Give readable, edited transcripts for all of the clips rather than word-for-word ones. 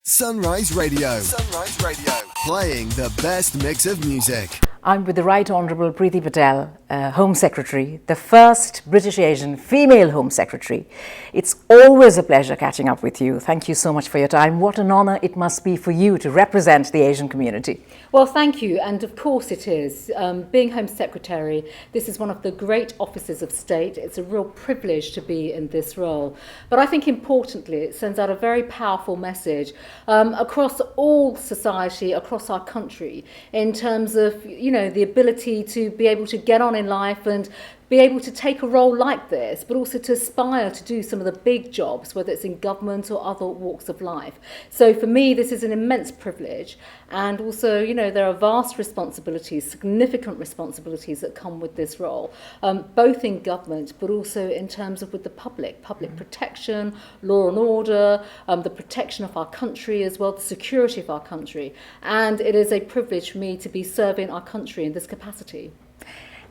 Sunrise Radio. Sunrise Radio. Playing the best mix of music. I'm with the Right Honourable Priti Patel, Home Secretary, the first British Asian female Home Secretary. It's always a pleasure catching up with you. Thank you so much for your time. What an honour it must be for you to represent the Asian community. Well, thank you, and of course it is. Being Home Secretary, this is one of the great offices of state. It's a real privilege to be in this role. But I think importantly, it sends out a very powerful message across all society, across our country, in terms of, the ability to be able to get on in life and be able to take a role like this, but also to aspire to do some of the big jobs, whether it's in government or other walks of life. So for me, this is an immense privilege. And also, there are vast responsibilities, significant responsibilities that come with this role, both in government, but also in terms of with the public protection, law and order, the protection of our country as well, the security of our country. And it is a privilege for me to be serving our country in this capacity.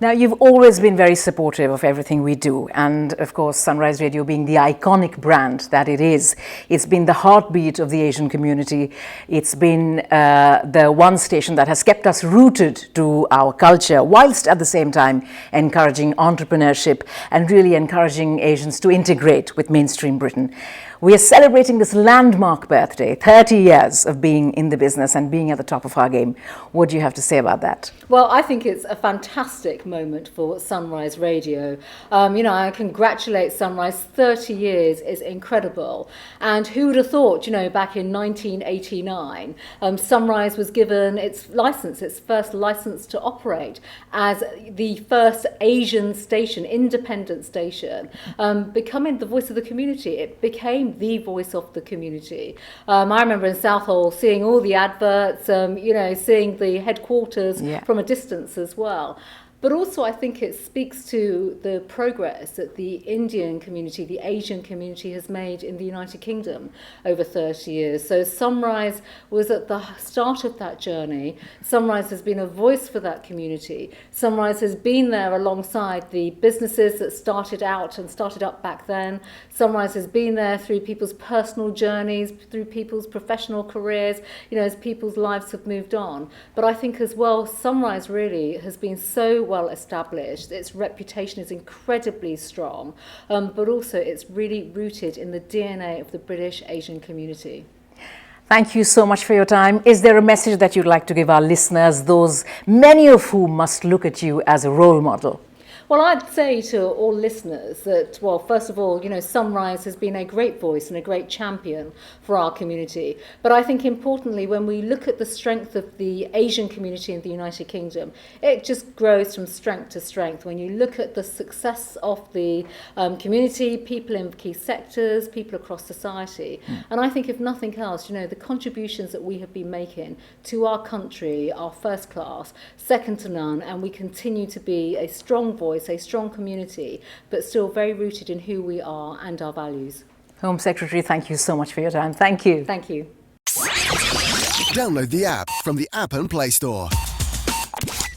Now, you've always been very supportive of everything we do, and of course Sunrise Radio being the iconic brand that it is, it's been the heartbeat of the Asian community. It's been the one station that has kept us rooted to our culture, whilst at the same time encouraging entrepreneurship and really encouraging Asians to integrate with mainstream Britain. We are celebrating this landmark birthday, 30 years of being in the business and being at the top of our game. What do you have to say about that? Well, I think it's a fantastic moment for Sunrise Radio. I congratulate Sunrise. 30 years is incredible. And who would have thought, back in 1989, Sunrise was given its first license to operate as the first Asian station, independent station, becoming the voice of the community. It became the voice of the community. I remember in Southall seeing all the adverts, seeing the headquarters from a distance as well. But also I think it speaks to the progress that the Indian community, the Asian community has made in the United Kingdom over 30 years. So Sunrise was at the start of that journey. Sunrise has been a voice for that community. Sunrise has been there alongside the businesses that started up back then. Sunrise has been there through people's personal journeys, through people's professional careers, as people's lives have moved on. But I think as well, Sunrise really has been so well established. Its reputation is incredibly strong, but also it's really rooted in the DNA of the British Asian community. Thank you so much for your time. Is there a message that you'd like to give our listeners, those many of whom must look at you as a role model? Well, I'd say to all listeners that, first of all, Sunrise has been a great voice and a great champion for our community. But I think importantly, when we look at the strength of the Asian community in the United Kingdom, it just grows from strength to strength. When you look at the success of the community, people in key sectors, people across society. And I think if nothing else, the contributions that we have been making to our country are first class, second to none, and we continue to be a strong voice, a strong community, but still very rooted in who we are and our values. Home Secretary, thank you so much for your time. Thank you. Thank you. Download the app from the App and Play Store.